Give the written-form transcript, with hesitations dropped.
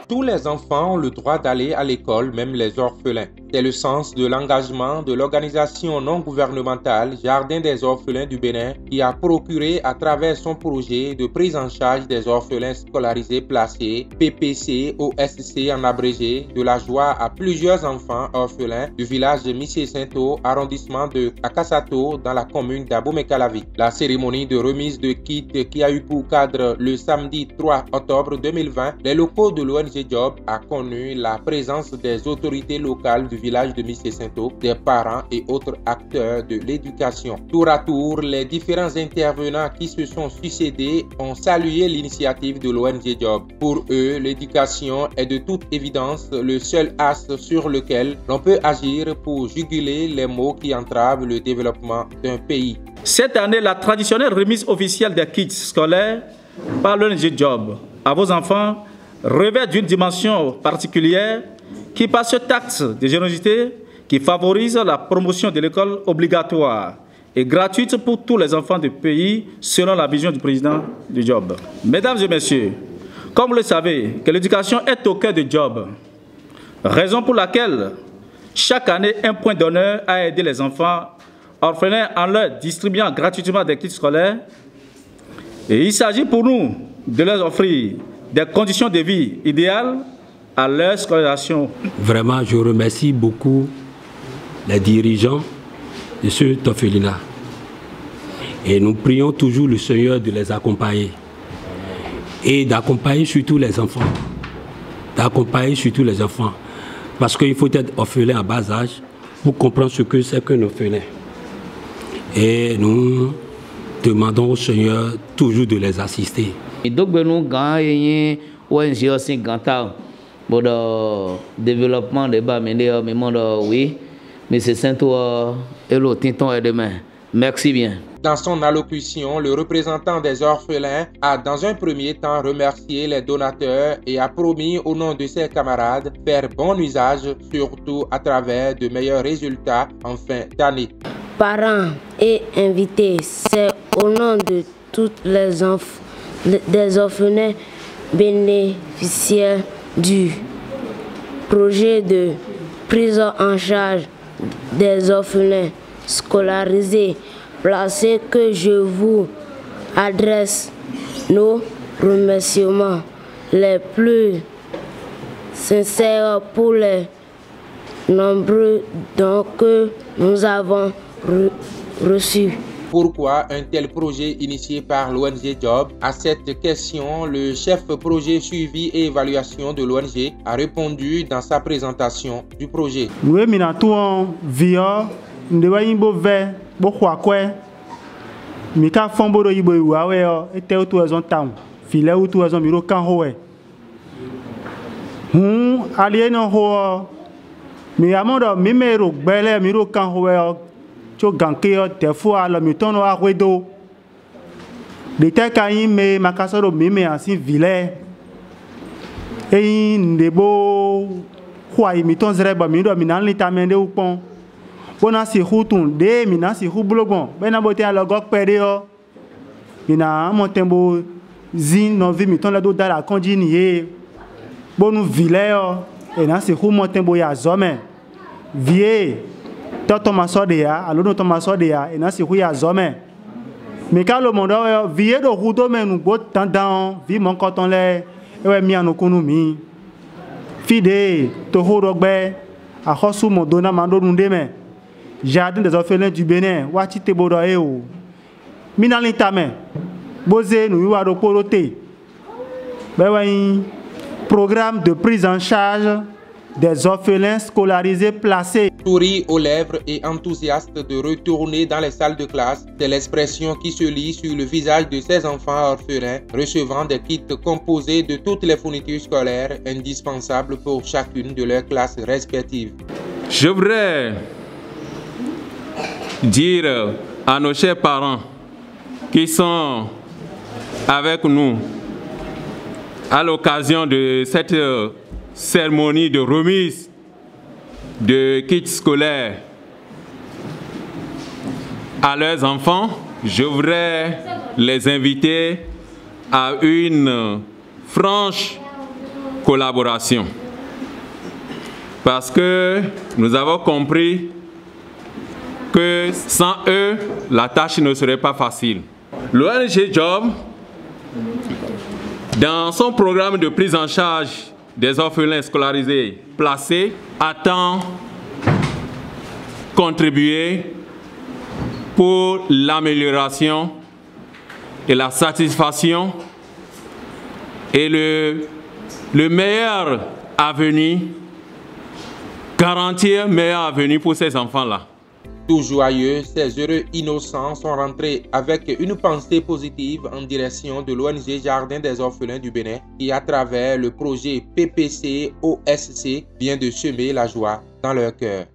Tous les enfants ont le droit d'aller à l'école, même les orphelins. C'est le sens de l'engagement de l'organisation non gouvernementale Jardin des orphelins du Bénin qui a procuré à travers son projet de prise en charge des orphelins scolarisés placés, PPC OSC en abrégé, de la joie à plusieurs enfants orphelins du village de Missé-Saint-O, arrondissement de Akassato, dans la commune d'Abomey-Calavi. La cérémonie de remise de kits qui a eu pour cadre le samedi 3 octobre 2020, les locaux de l'ONG Job a connu la présence des autorités locales du village de Missé-Saint-O, des parents et autres acteurs de l'éducation. Tour à tour, les différents intervenants qui se sont succédés ont salué l'initiative de l'ONG Job. Pour eux, l'éducation est de toute évidence le seul axe sur lequel l'on peut agir pour juguler les maux qui entravent le développement d'un pays. Cette année, la traditionnelle remise officielle des kits scolaires par l'ONG Job à vos enfants revêt d'une dimension particulière qui, par cet acte de générosité, qui favorise la promotion de l'école obligatoire et gratuite pour tous les enfants du pays, selon la vision du président du Job. Mesdames et messieurs, comme vous le savez, que l'éducation est au cœur du Job, raison pour laquelle chaque année un point d'honneur à aider les enfants orphelins en leur distribuant gratuitement des kits scolaires. Et il s'agit pour nous de leur offrir des conditions de vie idéales à leur scolarisation. Vraiment, je remercie beaucoup les dirigeants de ce orphelinat. Et nous prions toujours le Seigneur de les accompagner. Et d'accompagner surtout les enfants. D'accompagner surtout les enfants. Parce qu'il faut être orphelin à bas âge pour comprendre ce que c'est qu'un orphelin. Et nous demandons au Seigneur toujours de les assister. Donc, nous avons ONG aussi pour le développement des bas, mais oui, mais c'est Saint-Ouen et le Tinton et demain. Merci bien. Dans son allocution, le représentant des orphelins a dans un premier temps remercié les donateurs et a promis au nom de ses camarades faire bon usage, surtout à travers de meilleurs résultats en fin d'année. Parents et invités, c'est au nom de tous les enfants des orphelins bénéficiaires du projet de prise en charge des orphelins scolarisés placés que je vous adresse nos remerciements les plus sincères pour les nombreux dons que nous avons reçus. Pourquoi un tel projet initié par l'ONG Job? À cette question, le chef projet suivi et évaluation de l'ONG a répondu dans sa présentation du projet. Nous avons via Mika Fombo Ibo Wawe était autour de son temps. Filet autour de son bureau quand hoé. Alien ho. Mais amondo mimero belle miro quand hoé. Cho gankeo te fois le muton a redo. De te kain me makasoro mime ainsi vilet. Et ndebo quoi imiton zreba miro minan litamende ou pon. Bona si hutun de mina si hublogon bena bote a logok pedeo mina montembo zin no vi miton la do dala konjini ye bonu vileo e na si hu montembo ya zome vie toto masode ya alono to masode ya e na si hu ya zome me ka lo mondo vie do hudo menu go tandan vi mon koton le e mi anokunu mi fide to horogbe a hosu modona mando ndeme Jardin des orphelins du Bénin, Wachite Bodoeo. Minalitame, Bosé, nous y poroté. Programme de prise en charge des orphelins scolarisés placés. Souris aux lèvres et enthousiaste de retourner dans les salles de classe, c'est l'expression qui se lit sur le visage de ces enfants orphelins recevant des kits composés de toutes les fournitures scolaires indispensables pour chacune de leurs classes respectives. Je voudrais dire à nos chers parents qui sont avec nous à l'occasion de cette cérémonie de remise de kits scolaires à leurs enfants, je voudrais les inviter à une franche collaboration. Parce que nous avons compris que sans eux, la tâche ne serait pas facile. L'ONG Job, dans son programme de prise en charge des orphelins scolarisés placés, attend contribuer pour l'amélioration et la satisfaction et le meilleur avenir, garantir un meilleur avenir pour ces enfants-là. Tout joyeux, ces heureux innocents sont rentrés avec une pensée positive en direction de l'ONG Jardin des Orphelins du Bénin qui, à travers le projet PPC-OSC, vient de semer la joie dans leur cœur.